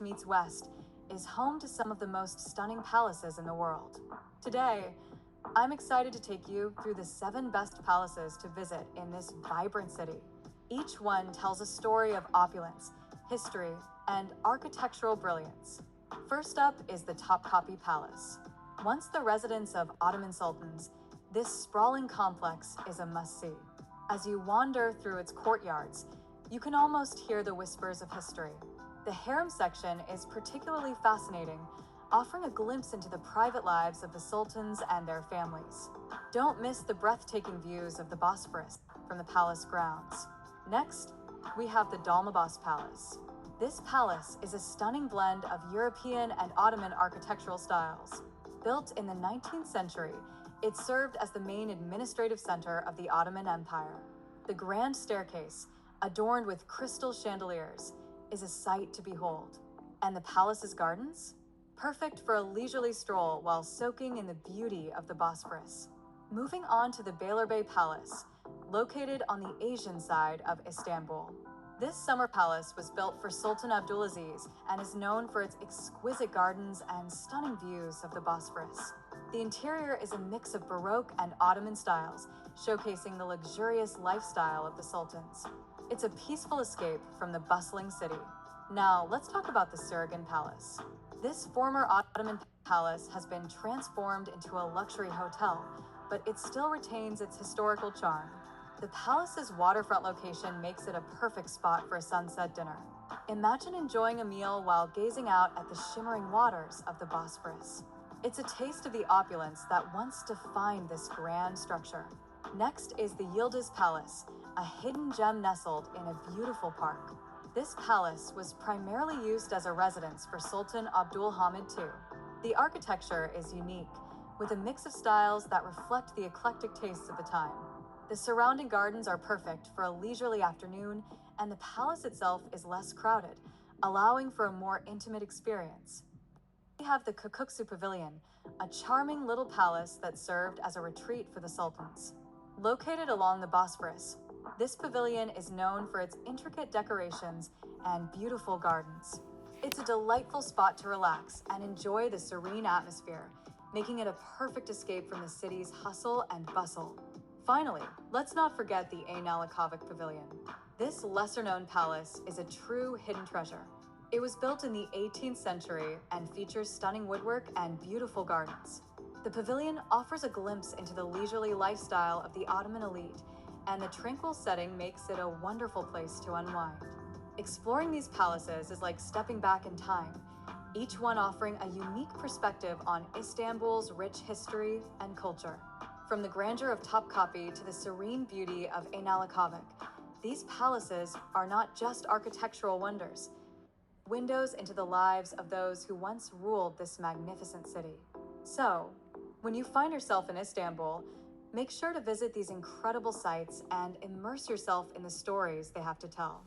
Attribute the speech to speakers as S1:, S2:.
S1: meets West is home to some of the most stunning palaces in the world. Today, I'm excited to take you through the 7 best palaces to visit in this vibrant city. Each one tells a story of opulence, history, and architectural brilliance. First up is the Topkapi Palace. Once the residence of Ottoman sultans, this sprawling complex is a must-see. As you wander through its courtyards, you can almost hear the whispers of history. The harem section is particularly fascinating, offering a glimpse into the private lives of the sultans and their families. Don't miss the breathtaking views of the Bosphorus from the palace grounds. Next, we have the Dolmabahce Palace. This palace is a stunning blend of European and Ottoman architectural styles. Built in the 19th century, it served as the main administrative center of the Ottoman Empire. The grand staircase, adorned with crystal chandeliers, is a sight to behold. And the palace's gardens? Perfect for a leisurely stroll while soaking in the beauty of the Bosphorus. Moving on to the Beylerbeyi Palace, located on the Asian side of Istanbul. This summer palace was built for Sultan Abdulaziz and is known for its exquisite gardens and stunning views of the Bosphorus. The interior is a mix of Baroque and Ottoman styles, showcasing the luxurious lifestyle of the sultans. It's a peaceful escape from the bustling city. Now, let's talk about the Sarıgın Palace. This former Ottoman palace has been transformed into a luxury hotel, but it still retains its historical charm. The palace's waterfront location makes it a perfect spot for a sunset dinner. Imagine enjoying a meal while gazing out at the shimmering waters of the Bosphorus. It's a taste of the opulence that once defined this grand structure. Next is the Yıldız Palace, a hidden gem nestled in a beautiful park. This palace was primarily used as a residence for Sultan Abdülhamid II. The architecture is unique, with a mix of styles that reflect the eclectic tastes of the time. The surrounding gardens are perfect for a leisurely afternoon, and the palace itself is less crowded, allowing for a more intimate experience. We have the Kukuksu Pavilion, a charming little palace that served as a retreat for the sultans. Located along the Bosphorus, this pavilion is known for its intricate decorations and beautiful gardens. It's a delightful spot to relax and enjoy the serene atmosphere, making it a perfect escape from the city's hustle and bustle. Finally, let's not forget the Ainalakavak Pavilion. This lesser-known palace is a true hidden treasure. It was built in the 18th century and features stunning woodwork and beautiful gardens. The pavilion offers a glimpse into the leisurely lifestyle of the Ottoman elite, and the tranquil setting makes it a wonderful place to unwind. Exploring these palaces is like stepping back in time, each one offering a unique perspective on Istanbul's rich history and culture. From the grandeur of Topkapi to the serene beauty of Ainalakavak, these palaces are not just architectural wonders, windows into the lives of those who once ruled this magnificent city. So, when you find yourself in Istanbul, make sure to visit these incredible sites and immerse yourself in the stories they have to tell.